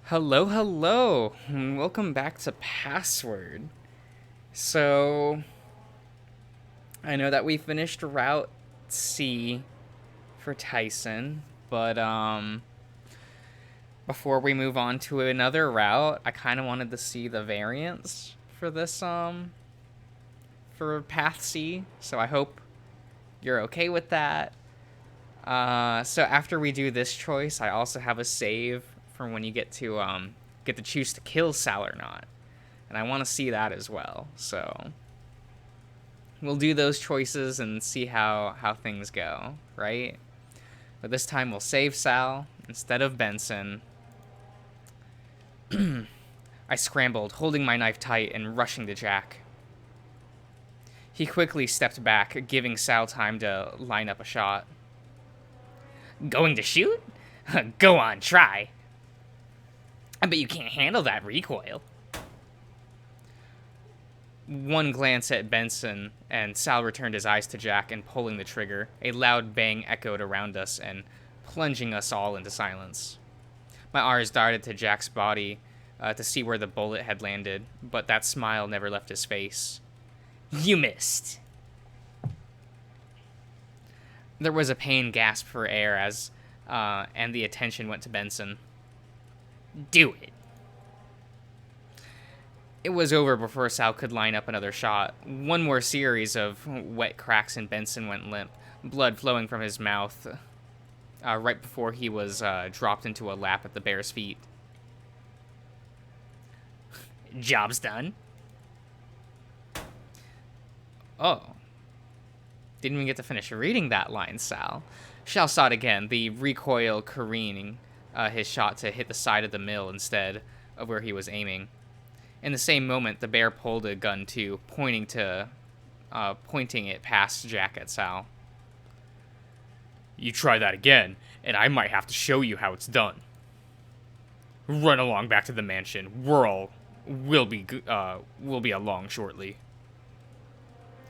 Hello, hello, and welcome back to Password. So, I know that we finished Route C for Tyson, but before we move on to another route, I kind of wanted to see the variants for this for Path C. So I hope you're okay with that. So after we do this choice, I also have a save for when you get to choose to kill Sal or not, and I want to see that as well. So we'll do those choices and see how things go, right? But this time we'll save Sal instead of Benson. I scrambled, holding my knife tight and rushing to Jack. He quickly stepped back, giving Sal time to line up a shot. Going to shoot? Go on, try. I bet you can't handle that recoil. One glance at Benson, and Sal returned his eyes to Jack and pulling the trigger. A loud bang echoed around us and plunging us all into silence. My eyes darted to Jack's body to see where the bullet had landed, but that smile never left his face. You missed. There was a pained gasp for air and the attention went to Benson. Do it. It was over before Sal could line up another shot. One more series of wet cracks and Benson went limp, blood flowing from his mouth right before he was dropped into a lap at the bear's feet. Job's done. Oh. Didn't even get to finish reading that line, Sal. Sal saw it again, the recoil careening his shot to hit the side of the mill instead of where he was aiming. In the same moment, the bear pulled a gun too, pointing it past Jack at Sal. You try that again, and I might have to show you how it's done. Run along back to the mansion. We'll be along shortly.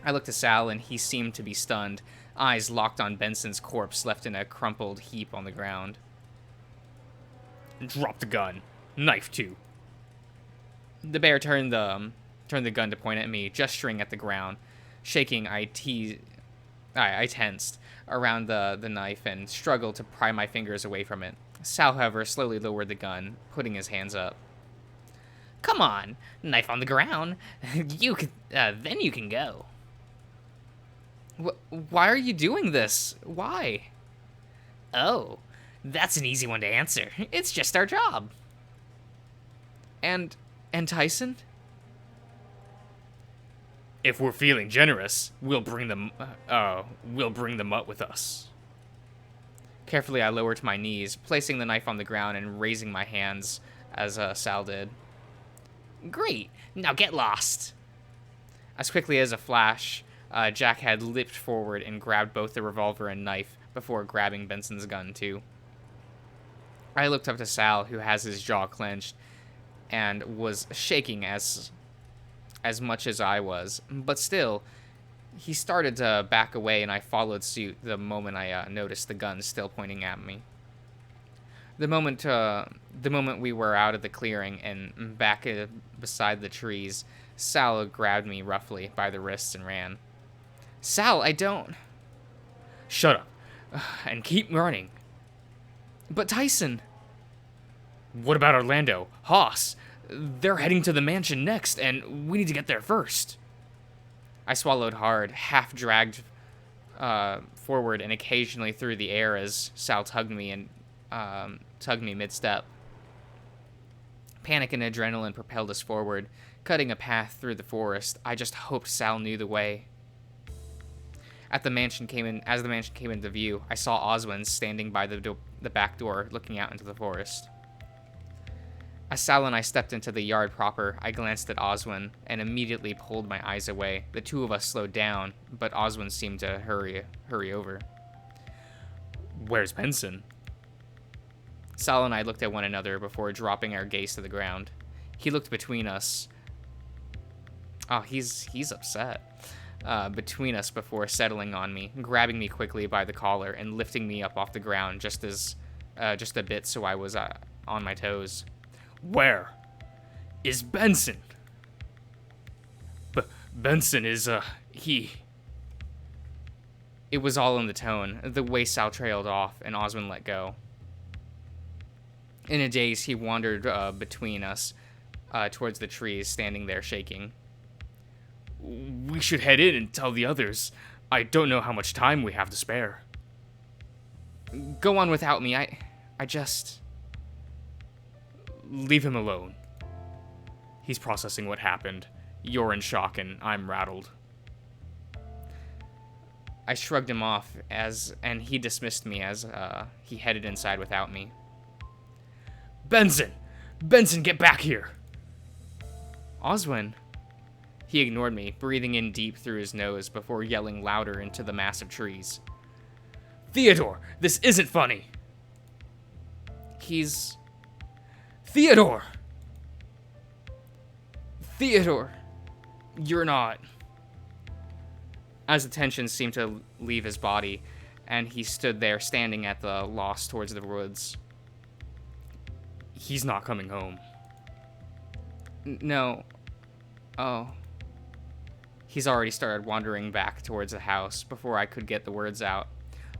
I looked at Sal, and he seemed to be stunned, eyes locked on Benson's corpse left in a crumpled heap on the ground. Drop the gun. Knife too. The bear turned the gun to point at me, gesturing at the ground. Shaking, I tensed around the knife and struggled to pry my fingers away from it. Sal, however, slowly lowered the gun, putting his hands up. Come on, knife on the ground. Then you can go. Why are you doing this? Why? Oh, that's an easy one to answer. It's just our job. And Tyson? If we're feeling generous, we'll bring them up with us. Carefully, I lowered to my knees, placing the knife on the ground and raising my hands as Sal did. Great, now get lost. As quickly as a flash, Jack had leaped forward and grabbed both the revolver and knife before grabbing Benson's gun too. I looked up to Sal, who has his jaw clenched and was shaking as much as I was, but still, he started to back away, and I followed suit the moment I noticed the gun still pointing at me. The moment we were out of the clearing and back beside the trees, Sal grabbed me roughly by the wrists and ran. Sal, I don't... Shut up, and keep running. But Tyson... What about Orlando? Hoss? They're heading to the mansion next, and we need to get there first. I swallowed hard, half dragged forward and occasionally through the air as Sal tugged me mid-step. Panic and adrenaline propelled us forward, cutting a path through the forest. I just hoped Sal knew the way. As the mansion came into view, I saw Oswin standing by the back door, looking out into the forest. As Sal and I stepped into the yard proper, I glanced at Oswin and immediately pulled my eyes away. The two of us slowed down, but Oswin seemed to hurry over. Where's Benson? Sal and I looked at one another before dropping our gaze to the ground. He looked between us. Oh, he's upset. Between us before settling on me, grabbing me quickly by the collar and lifting me up off the ground just a bit so I was on my toes. Where is Benson? Benson is, he... It was all in the tone, the way Sal trailed off, and Osmond let go. In a daze, he wandered between us, towards the trees, standing there shaking. We should head in and tell the others. I don't know how much time we have to spare. Go on without me, I just... Leave him alone. He's processing what happened. You're in shock and I'm rattled. I shrugged him off and he dismissed me as he headed inside without me. Benson! Benson, get back here! Oswin. He ignored me, breathing in deep through his nose before yelling louder into the massive trees. Theodore, this isn't funny! He's... Theodore! Theodore! You're not... As the tension seemed to leave his body, and he stood there standing at the loss towards the woods. He's not coming home. No. Oh. He's already started wandering back towards the house before I could get the words out,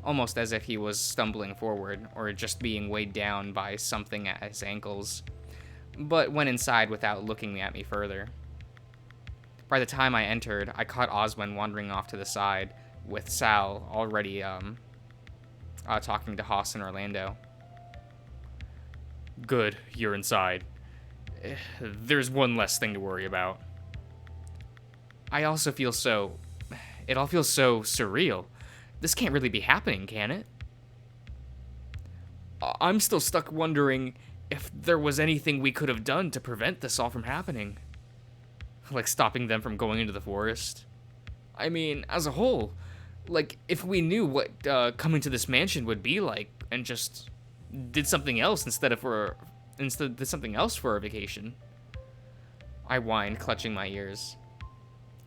almost as if he was stumbling forward or just being weighed down by something at his ankles, but went inside without looking at me further. By the time I entered, I caught Oswin wandering off to the side, with Sal already talking to Haas and Orlando. Good, you're inside. There's one less thing to worry about. I also feel so... It all feels so surreal. This can't really be happening, can it? I'm still stuck wondering if there was anything we could have done to prevent this all from happening. Like stopping them from going into the forest. I mean, as a whole, like, if we knew what coming to this mansion would be like and just did something else instead did something else for our vacation. I whined, clutching my ears.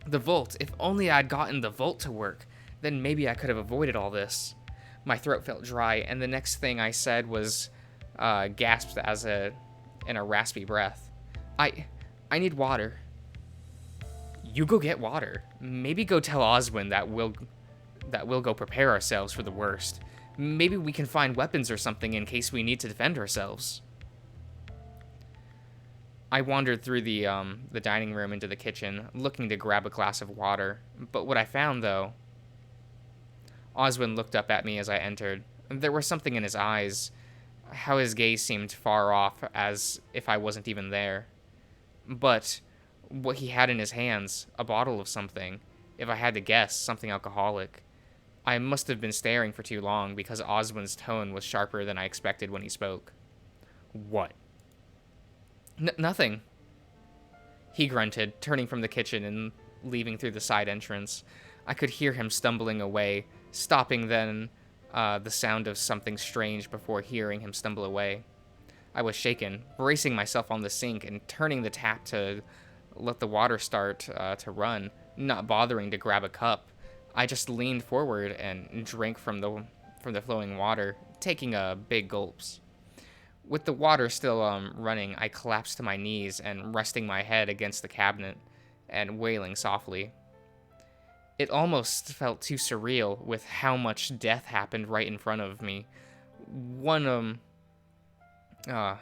The vault, if only I'd gotten the vault to work, then maybe I could have avoided all this. My throat felt dry, and the next thing I said was gasped in a raspy breath. I need water. You go get water. Maybe go tell Oswin that we'll go prepare ourselves for the worst. Maybe we can find weapons or something in case we need to defend ourselves. I wandered through the dining room into the kitchen, looking to grab a glass of water. But what I found, though... Oswin looked up at me as I entered. There was something in his eyes, how his gaze seemed far off, as if I wasn't even there. But... what he had in his hands, a bottle of something. If I had to guess, something alcoholic. I must have been staring for too long because Oswin's tone was sharper than I expected when he spoke. What? Nothing. He grunted, turning from the kitchen and leaving through the side entrance. I could hear him stumbling away, stopping then the sound of something strange before hearing him stumble away. I was shaken, bracing myself on the sink and turning the tap to let the water start to run, not bothering to grab a cup. I just leaned forward and drank from the flowing water, taking big gulps. With the water still running, I collapsed to my knees and resting my head against the cabinet and wailing softly. It almost felt too surreal with how much death happened right in front of me. One would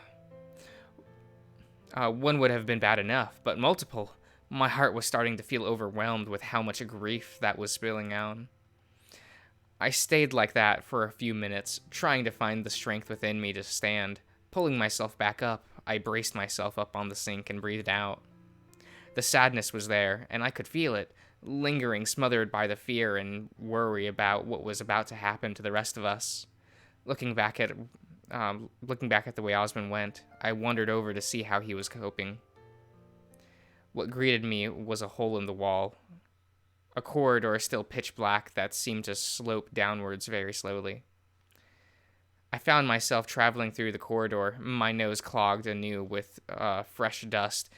have been bad enough, but multiple. My heart was starting to feel overwhelmed with how much grief that was spilling out. I stayed like that for a few minutes, trying to find the strength within me to stand. Pulling myself back up, I braced myself up on the sink and breathed out. The sadness was there, and I could feel it, lingering, smothered by the fear and worry about what was about to happen to the rest of us. Looking back at the way Osmond went, I wandered over to see how he was coping. What greeted me was a hole in the wall, a corridor still pitch black that seemed to slope downwards very slowly. I found myself traveling through the corridor, my nose clogged anew with fresh dust,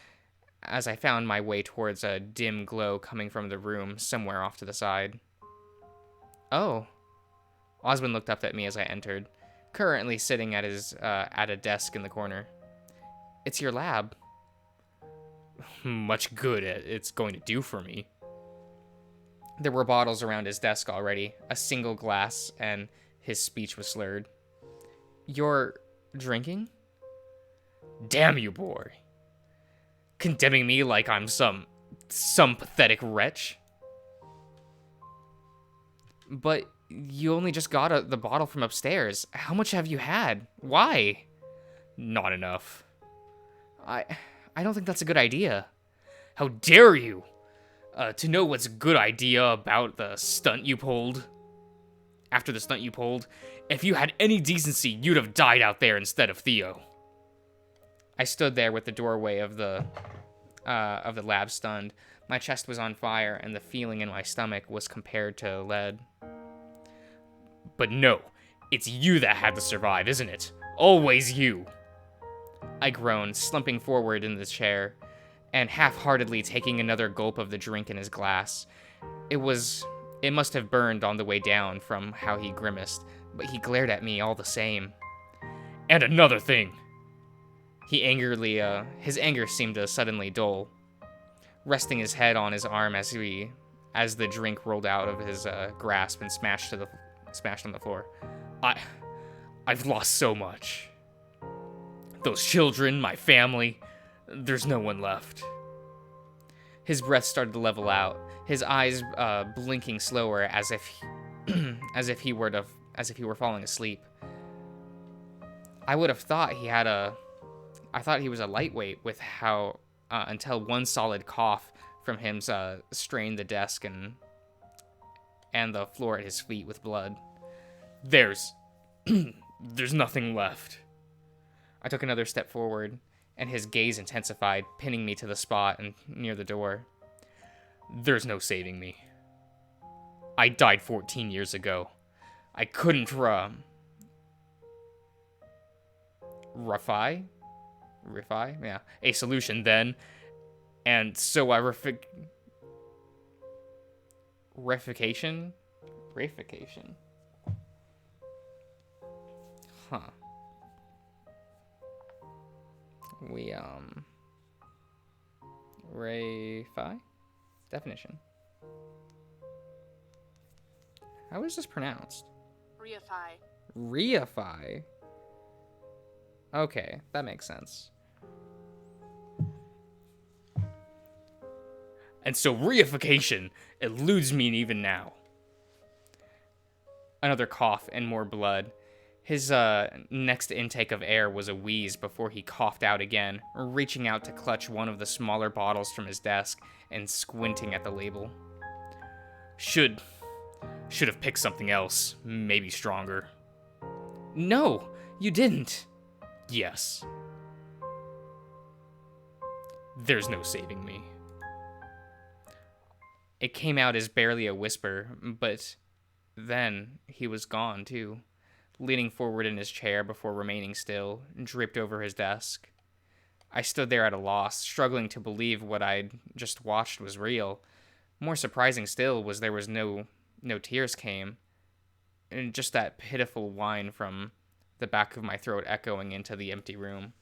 as I found my way towards a dim glow coming from the room somewhere off to the side. Oh. Osmond looked up at me as I entered, currently sitting at a desk in the corner. It's your lab. Much good it's going to do for me. There were bottles around his desk already, a single glass, and his speech was slurred. You're drinking? Damn you, boy. Condemning me like I'm some pathetic wretch. But you only just got the bottle from upstairs. How much have you had? Why? Not enough. I don't think that's a good idea. How dare you? To know what's a good idea about the stunt you pulled. After the stunt you pulled, if you had any decency, you'd have died out there instead of Theo. I stood there with the doorway of the lab stunned. My chest was on fire, and the feeling in my stomach was compared to lead. But no, it's you that had to survive, isn't it? Always you. I groaned, slumping forward in the chair, and half-heartedly taking another gulp of the drink in his glass. It must have burned on the way down from how he grimaced, but he glared at me all the same. And another thing! His anger seemed to suddenly dull, resting his head on his arm as the drink rolled out of his grasp and smashed on the floor. I've lost so much. Those children, my family, there's no one left. His breath started to level out, his eyes blinking slower as if he were falling asleep. I would have thought I thought he was a lightweight with how until one solid cough from him strained the desk and the floor at his feet with blood. There's nothing left. I took another step forward, and his gaze intensified, pinning me to the spot and near the door. There's no saving me. I died 14 years ago. I couldn't, refy? Yeah, a solution then, and so I Reification? Huh. Reify? Definition. How is this pronounced? Reify? Okay, that makes sense. And so reification eludes me even now. Another cough and more blood. His next intake of air was a wheeze before he coughed out again, reaching out to clutch one of the smaller bottles from his desk and squinting at the label. Should have picked something else, maybe stronger. No, you didn't. Yes. There's no saving me. It came out as barely a whisper, but then he was gone too, leaning forward in his chair before remaining still, draped over his desk. I stood there at a loss, struggling to believe what I'd just watched was real. More surprising still was there was no tears came, and just that pitiful whine from the back of my throat echoing into the empty room.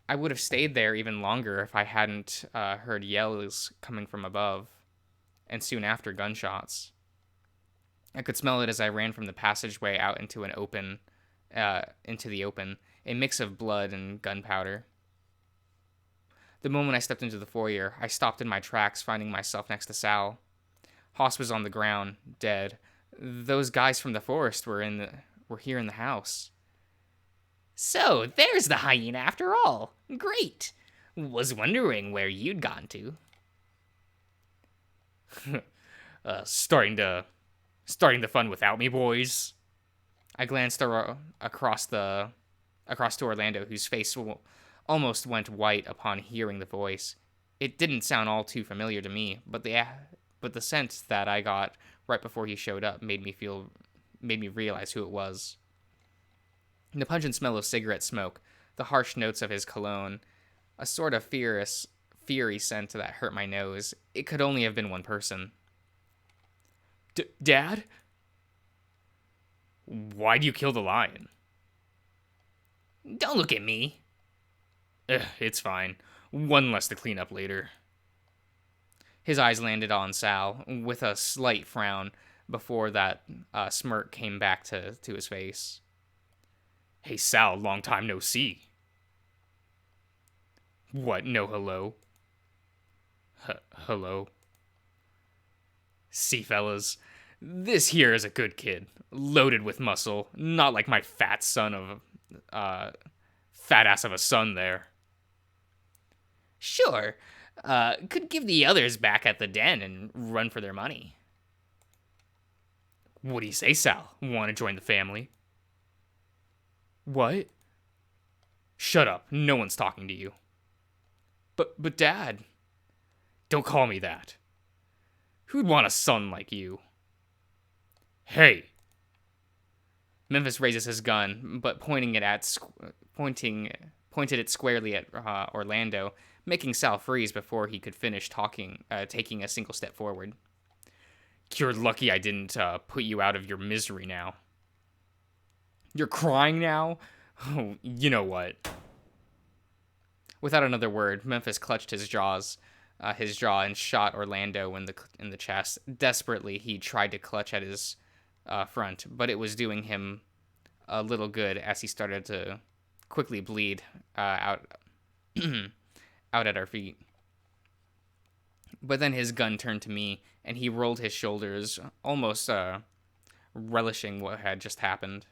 I would have stayed there even longer if I hadn't heard yells coming from above, and soon after gunshots. I could smell it as I ran from the passageway out into the open, a mix of blood and gunpowder. The moment I stepped into the foyer, I stopped in my tracks, finding myself next to Sal. Hoss was on the ground, dead. Those guys from the forest were here in the house. So, there's the hyena after all. Great. Was wondering where you'd gone to. Starting the fun without me, boys. I glanced across to Orlando, whose face almost went white upon hearing the voice. It didn't sound all too familiar to me, but the sense that I got right before he showed up made me realize who it was. The pungent smell of cigarette smoke, the harsh notes of his cologne, a sort of fiery scent that hurt my nose. It could only have been one person. Dad? Why'd you kill the lion? Don't look at me. It's fine. One less to clean up later. His eyes landed on Sal with a slight frown before that smirk came back to his face. Hey, Sal, long time no see. What, no hello? Hello? See, fellas, this here is a good kid, loaded with muscle, not like my fat ass of a son there. Sure, could give the others back at the den and run for their money. What do you say, Sal? Want to join the family? What? Shut up, no one's talking to you. But Dad. Don't call me that. Who'd want a son like you? Hey! Memphis raises his gun, but pointed it squarely at Orlando, making Sal freeze before he could finish taking a single step forward. You're lucky I didn't put you out of your misery now. You're crying now? Oh, you know what? Without another word, Memphis clutched his jaw, and shot Orlando in the chest. Desperately, he tried to clutch at his front, but it was doing him a little good as he started to quickly bleed out out at our feet. But then his gun turned to me, and he rolled his shoulders, almost relishing what had just happened.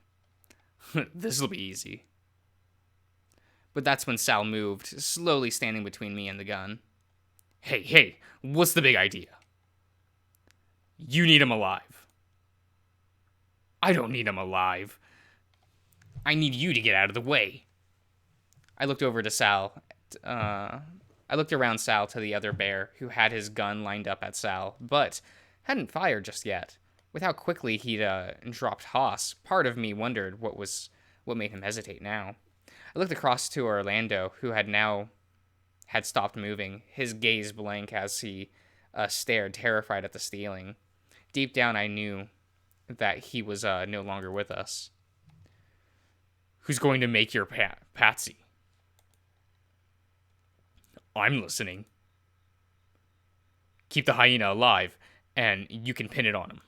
This'll be easy. But that's when Sal moved, slowly standing between me and the gun. Hey, what's the big idea? You need him alive. I don't need him alive. I need you to get out of the way. I looked over to Sal. I looked around Sal to the other bear, who had his gun lined up at Sal, but hadn't fired just yet. With how quickly he'd dropped Haas, part of me wondered what made him hesitate now. I looked across to Orlando, who had stopped moving, his gaze blank as he stared terrified at the ceiling. Deep down, I knew that he was no longer with us. Who's going to make your patsy? I'm listening. Keep the hyena alive, and you can pin it on him.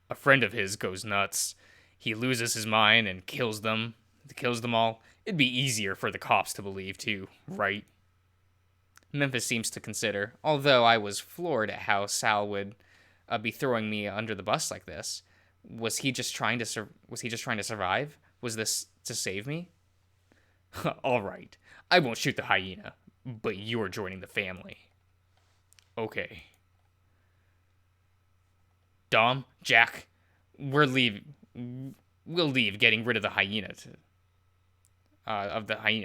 A friend of his goes nuts. He loses his mind and kills them all. It'd be easier for the cops to believe, too, right? Memphis seems to consider, although I was floored at how Sal would be throwing me under the bus like this. Was he just trying to survive? Was this to save me? All right, I won't shoot the hyena, but you're joining the family. Okay. Dom, Jack, we'll leave getting rid of the hyena to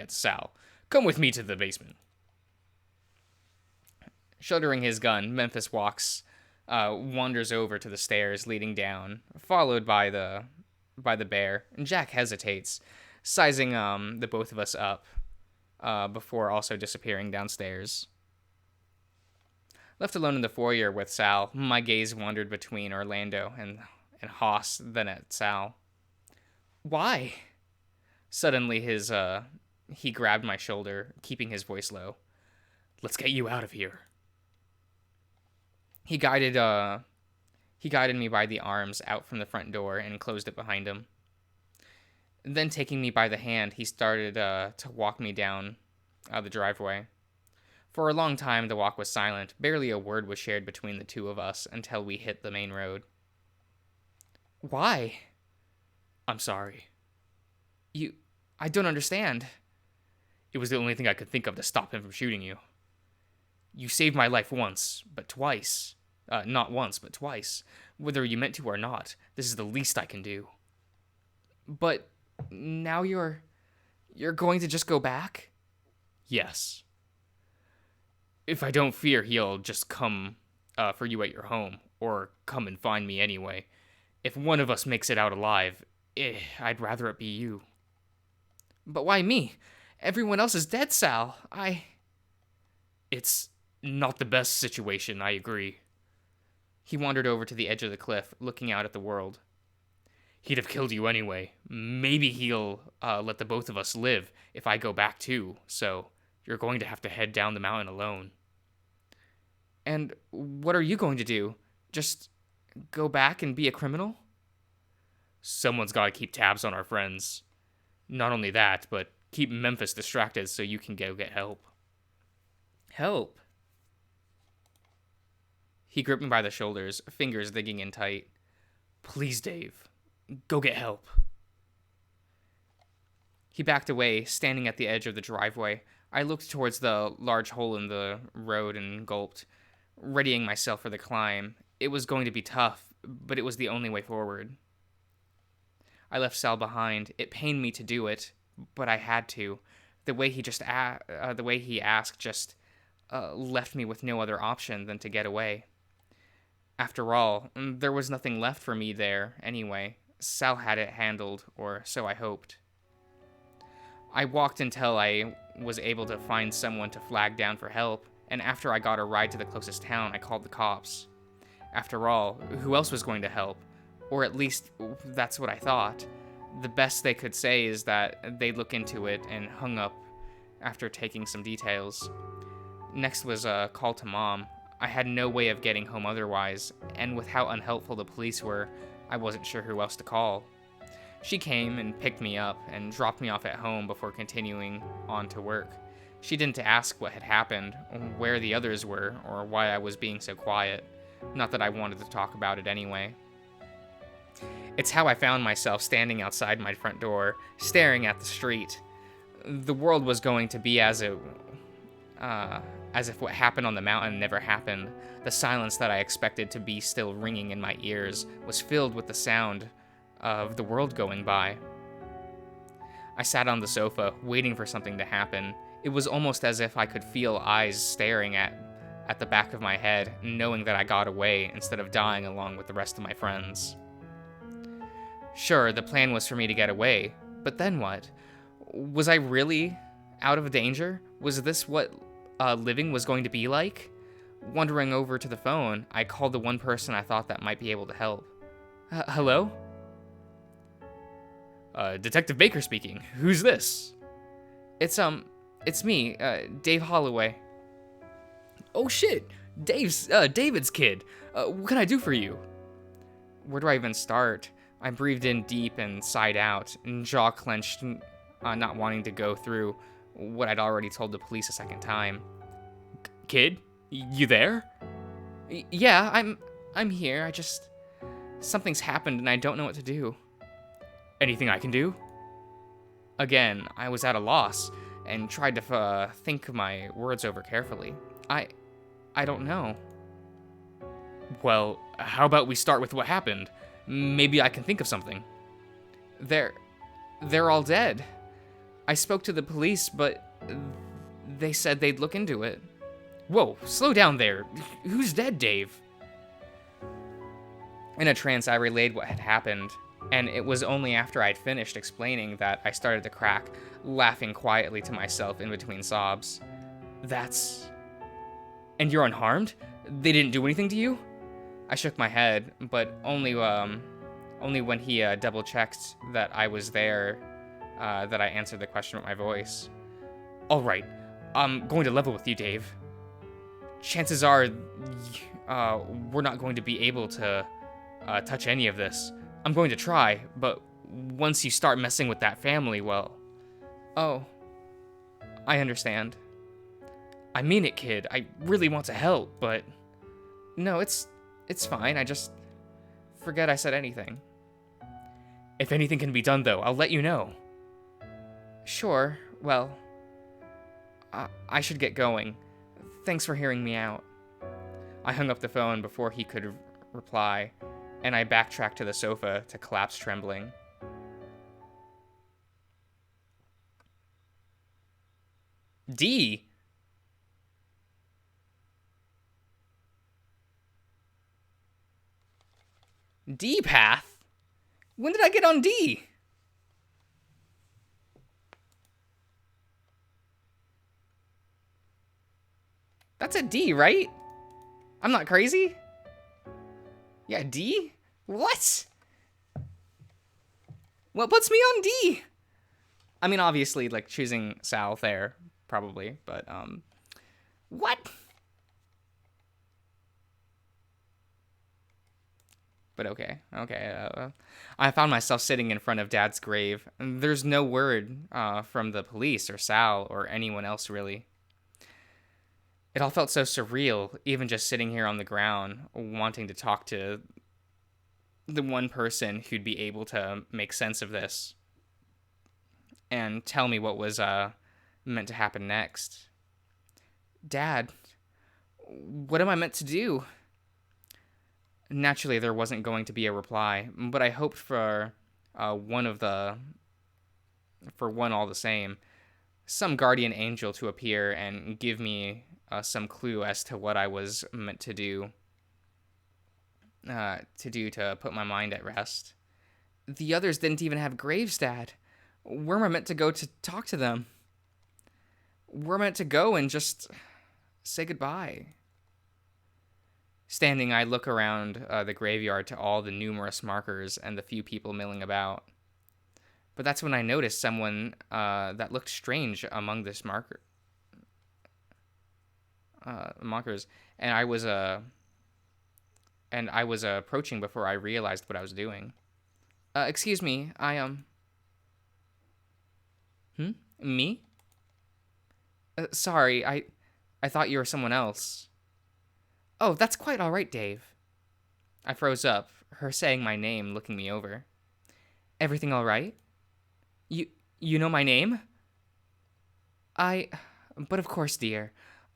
Sal. Come with me to the basement. Shuddering his gun, Memphis wanders over to the stairs leading down, followed by the bear. And Jack hesitates, sizing the both of us up before also disappearing downstairs. Left alone in the foyer with Sal, my gaze wandered between Orlando and Haas, then at Sal. Why? Suddenly he grabbed my shoulder, keeping his voice low. Let's get you out of here. He guided me by the arms out from the front door and closed it behind him. Then, taking me by the hand, he started to walk me down the driveway. For a long time, the walk was silent. Barely a word was shared between the two of us until we hit the main road. Why? I'm sorry. I don't understand. It was the only thing I could think of to stop him from shooting you. You saved my life once, but twice. Not once, but twice. Whether you meant to or not, this is the least I can do. But now you're going to just go back? Yes. If I don't fear he'll just come for you at your home, or come and find me anyway. If one of us makes it out alive, I'd rather it be you. But why me? Everyone else is dead, Sal. It's not the best situation, I agree. He wandered over to the edge of the cliff, looking out at the world. He'd have killed you anyway. Maybe he'll let the both of us live if I go back too, so you're going to have to head down the mountain alone. And what are you going to do? Just go back and be a criminal? Someone's got to keep tabs on our friends. Not only that, but keep Memphis distracted so you can go get help. Help? He gripped me by the shoulders, fingers digging in tight. Please, Dave. Go get help. He backed away, standing at the edge of the driveway. I looked towards the large hole in the road and gulped, readying myself for the climb. It was going to be tough, but it was the only way forward. I left Sal behind. It pained me to do it, but I had to. The way he asked just left me with no other option than to get away. After all, there was nothing left for me there anyway. Sal had it handled, or so I hoped. I walked until I was able to find someone to flag down for help, and after I got a ride to the closest town, I called the cops. After all, who else was going to help? Or at least, that's what I thought. The best they could say is that they'd look into it and hung up after taking some details. Next was a call to Mom. I had no way of getting home otherwise, and with how unhelpful the police were, I wasn't sure who else to call. She came and picked me up and dropped me off at home before continuing on to work. She didn't ask what had happened, where the others were, or why I was being so quiet. Not that I wanted to talk about it anyway. It's how I found myself standing outside my front door, staring at the street. The world was going to be as if what happened on the mountain never happened. The silence that I expected to be still ringing in my ears was filled with the sound of the world going by. I sat on the sofa, waiting for something to happen. It was almost as if I could feel eyes staring at the back of my head, knowing that I got away instead of dying along with the rest of my friends. Sure, the plan was for me to get away, but then what? Was I really out of danger? Was this what living was going to be like? Wandering over to the phone, I called the one person I thought that might be able to help. Hello? Detective Baker speaking. Who's this? It's me, Dave Holloway. Oh shit, David's kid. What can I do for you? Where do I even start? I breathed in deep and sighed out, and jaw clenched, not wanting to go through what I'd already told the police a second time. Kid, you there? Yeah, I'm here. Something's happened and I don't know what to do. Anything I can do? Again, I was at a loss and tried to think my words over carefully. I don't know. Well, how about we start with what happened? Maybe I can think of something. They're all dead. I spoke to the police, but they said they'd look into it. Whoa, slow down there. Who's dead, Dave? In a trance, I relayed what had happened, and it was only after I'd finished explaining that I started to crack, laughing quietly to myself in between sobs. And you're unharmed? They didn't do anything to you? I shook my head, but only when he double-checked that I was there, that I answered the question with my voice. All right, I'm going to level with you, Dave. Chances are, we're not going to be able to touch any of this. I'm going to try, but once you start messing with that family, well... Oh, I understand. I mean it, kid. I really want to help, but... No, it's fine. I just forget I said anything. If anything can be done, though, I'll let you know. Sure. Well, I should get going. Thanks for hearing me out. I hung up the phone before he could reply, and I backtracked to the sofa to collapse trembling. D? D path? When did I get on D? That's a D, right? I'm not crazy? Yeah, D? What? What puts me on D? I mean, obviously, like, choosing Sal there, probably, but, what? But okay. I found myself sitting in front of Dad's grave. There's no word from the police or Sal or anyone else, really. It all felt so surreal, even just sitting here on the ground, wanting to talk to the one person who'd be able to make sense of this and tell me what was meant to happen next. Dad, what am I meant to do? Naturally, there wasn't going to be a reply, but I hoped for one all the same, some guardian angel to appear and give me some clue as to what I was meant to do. To put my mind at rest. The others didn't even have graves, Dad. Where am I meant to go to talk to them? We're meant to go and just say goodbye. Standing, I look around the graveyard to all the numerous markers and the few people milling about. But that's when I noticed someone that looked strange among this markers, and I was approaching before I realized what I was doing. Excuse me, Me? Sorry, I thought you were someone else. Oh, that's quite all right, Dave. I froze up, her saying my name, looking me over. Everything all right? You know my name? But of course, dear.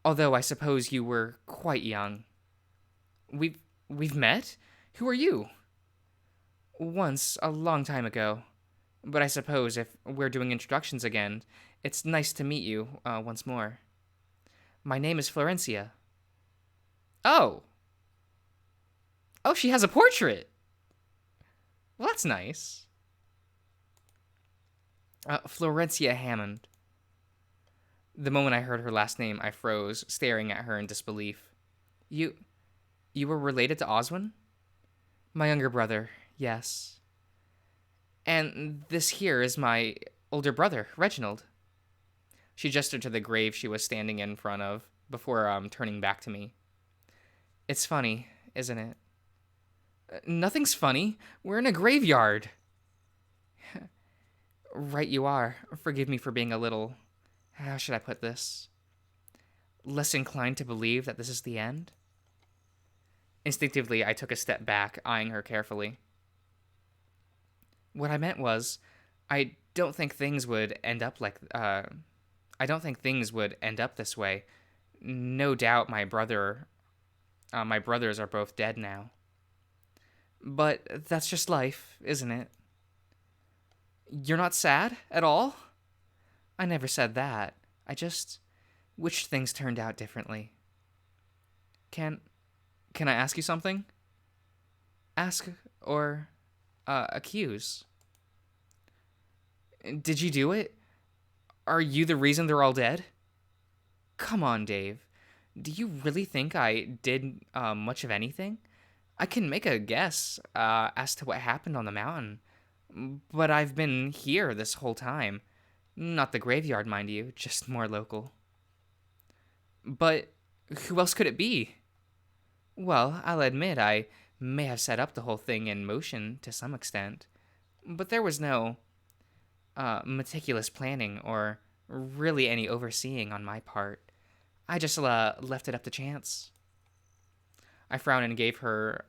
Although I suppose you were quite young. We've met? Who are you? Once, a long time ago. But I suppose if we're doing introductions again, it's nice to meet you once more. My name is Florencia. Oh. Oh, she has a portrait. Well, that's nice. Florencia Hammond. The moment I heard her last name, I froze, staring at her in disbelief. You were related to Oswin? My younger brother, yes. And this here is my older brother, Reginald. She gestured to the grave she was standing in front of before turning back to me. It's funny, isn't it? Nothing's funny. We're in a graveyard. Right you are. Forgive me for being a little... How should I put this? Less inclined to believe that this is the end? Instinctively, I took a step back, eyeing her carefully. What I meant was, I don't think things would end up this way. No doubt my brothers are both dead now. But that's just life, isn't it? You're not sad at all? I never said that. I just wished things turned out differently. Can I ask you something? Ask or accuse. Did you do it? Are you the reason they're all dead? Come on, Dave. Do you really think I did much of anything? I can make a guess as to what happened on the mountain. But I've been here this whole time. Not the graveyard, mind you, just more local. But who else could it be? Well, I'll admit I may have set up the whole thing in motion to some extent. But there was no meticulous planning or really any overseeing on my part. I just left it up to chance. I frowned and gave her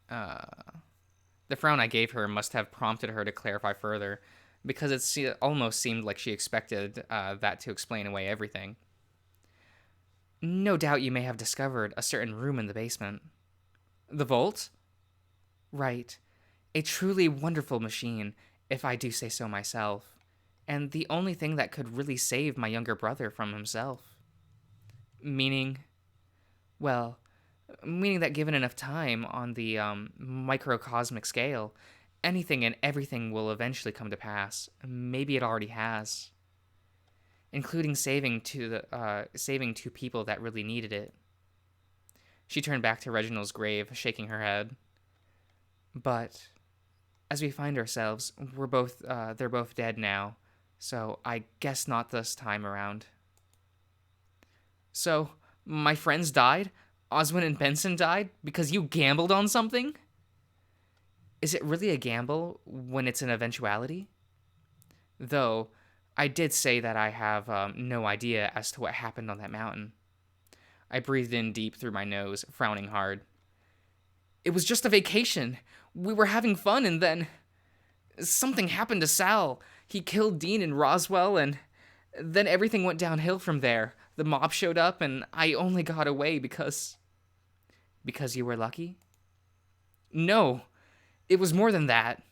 the frown I gave her must have prompted her to clarify further, because it almost seemed like she expected that to explain away everything. No doubt you may have discovered a certain room in the basement. The vault? Right. A truly wonderful machine, if I do say so myself, and the only thing that could really save my younger brother from himself. Meaning that given enough time on the microcosmic scale, anything and everything will eventually come to pass. Maybe it already has. Including saving two people that really needed it. She turned back to Reginald's grave, shaking her head. But As we find ourselves, they're both dead now, so I guess not this time around. So, my friends died? Oswin and Benson died because you gambled on something? Is it really a gamble when it's an eventuality? Though, I did say that I have no idea as to what happened on that mountain. I breathed in deep through my nose, frowning hard. It was just a vacation. We were having fun, and then something happened to Sal. He killed Dean and Roswell, and then everything went downhill from there. The mob showed up, and I only got away because. Because you were lucky? No, it was more than that.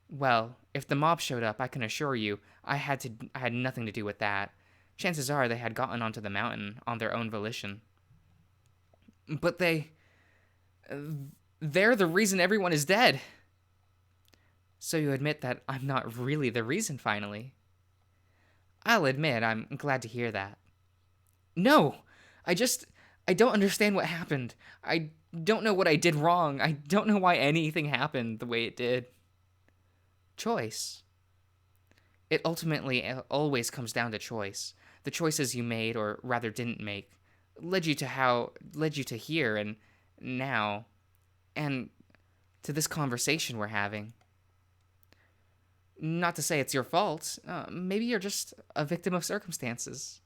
Well, if the mob showed up, I can assure you, I had nothing to do with that. Chances are they had gotten onto the mountain on their own volition. But they're the reason everyone is dead. So you admit that I'm not really the reason, finally. I'll admit I'm glad to hear that. No! I don't understand what happened. I don't know what I did wrong. I don't know why anything happened the way it did. Choice. It ultimately always comes down to choice. The choices you made, or rather didn't make, led you to here and now, and to this conversation we're having. Not to say it's your fault. Maybe you're just a victim of circumstances.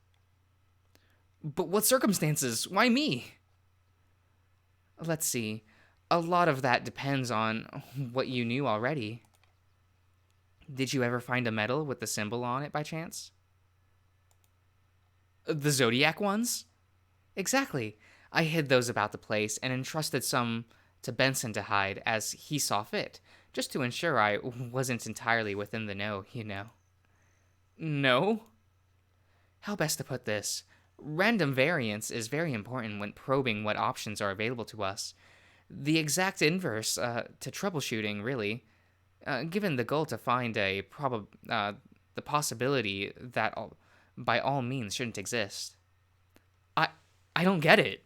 But what circumstances? Why me? Let's see. A lot of that depends on what you knew already. Did you ever find a medal with the symbol on it by chance? The Zodiac ones? Exactly. I hid those about the place and entrusted some to Benson to hide as he saw fit, just to ensure I wasn't entirely within the know, you know. No? How best to put this? Random variance is very important when probing what options are available to us. The exact inverse to troubleshooting, really. Given the goal to find the possibility that by all means shouldn't exist. I don't get it.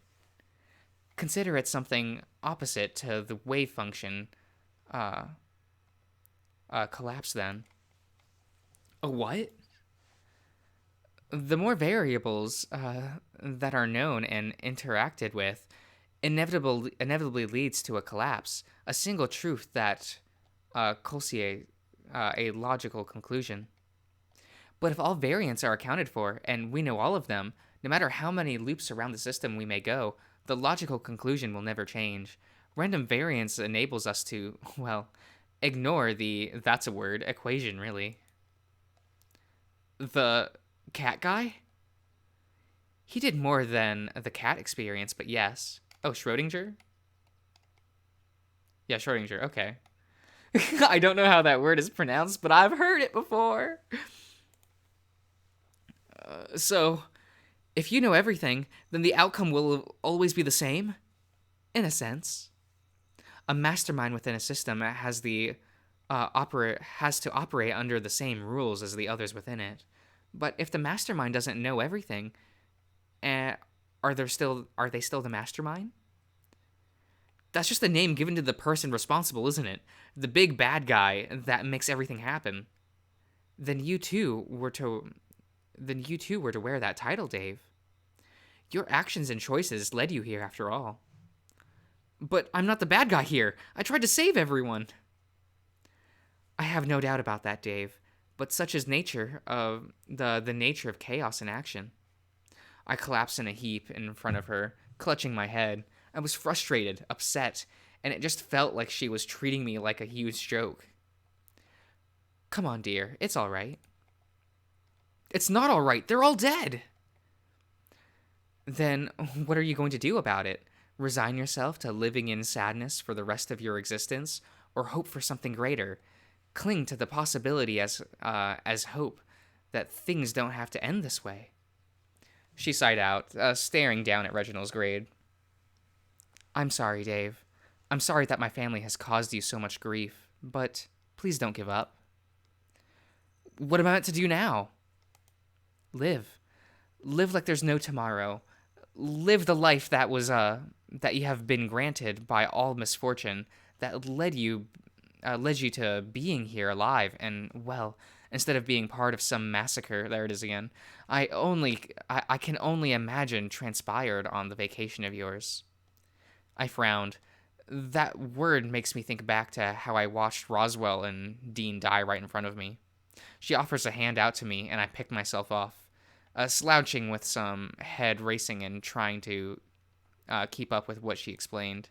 Consider it something opposite to the wave function collapse then. A what? The more variables that are known and interacted with inevitably leads to a collapse, a single truth that cultivates a logical conclusion. But if all variants are accounted for, and we know all of them, no matter how many loops around the system we may go, the logical conclusion will never change. Random variance enables us to, well, ignore that's a word, equation, really. The cat guy? He did more than the cat experience, but yes. Oh, Schrodinger? Yeah, Schrodinger, okay. I don't know how that word is pronounced, but I've heard it before. So, if you know everything, then the outcome will always be the same? In a sense. A mastermind within a system has to operate under the same rules as the others within it. But if the mastermind doesn't know everything, are they still the mastermind? That's just the name given to the person responsible, isn't it? The big bad guy that makes everything happen. Then you too were to wear that title, Dave. Your actions and choices led you here after all. But I'm not the bad guy here. I tried to save everyone. I have no doubt about that, Dave. But such is nature of the nature of chaos in action. I collapsed in a heap in front of her, clutching my head. I was frustrated, upset, and it just felt like she was treating me like a huge joke. Come on, dear, it's all right. It's not all right. They're all dead. Then what are you going to do about it? Resign yourself to living in sadness for the rest of your existence, or hope for something greater? Cling to the possibility as hope that things don't have to end this way. She sighed out, staring down at Reginald's grave. I'm sorry, Dave. I'm sorry that my family has caused you so much grief, but please don't give up. What am I meant to do now? Live. Live like there's no tomorrow. Live the life that you have been granted by all misfortune that led you led you to being here alive, and, well, instead of being part of some massacre, there it is again, I can only imagine transpired on the vacation of yours. I frowned. That word makes me think back to how I watched Roswell and Dean die right in front of me. She offers a hand out to me, and I picked myself off, slouching with some head racing and trying to keep up with what she explained.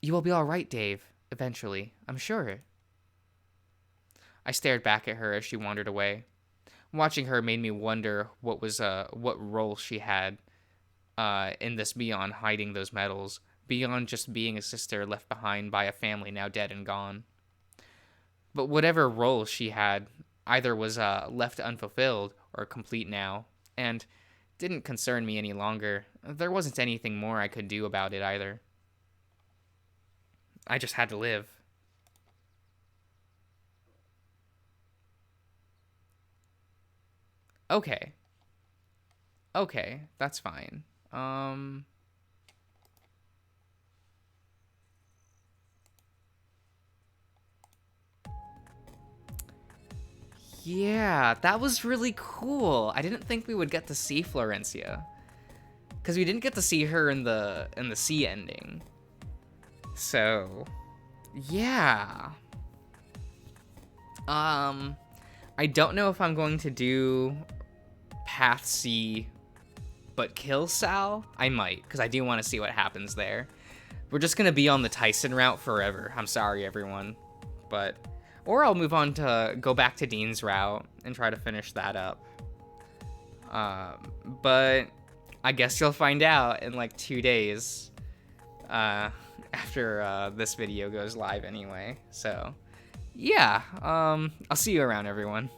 You will be all right, Dave, eventually, I'm sure. I stared back at her as she wandered away. Watching her made me wonder what role she had in this beyond hiding those medals, beyond just being a sister left behind by a family now dead and gone. But whatever role she had either was left unfulfilled or complete now, and didn't concern me any longer. There wasn't anything more I could do about it either. I just had to live. Okay. Okay, that's fine. Yeah, that was really cool. I didn't think we would get to see Florencia, because we didn't get to see her in the sea ending. So, yeah. I don't know if I'm going to do Path C, but kill Sal. I might, because I do want to see what happens there. We're just gonna be on the Tyson route forever. I'm sorry, everyone, but. Or I'll move on to go back to Dean's route and try to finish that up. But I guess you'll find out in like 2 days after this video goes live anyway. So yeah, I'll see you around, everyone.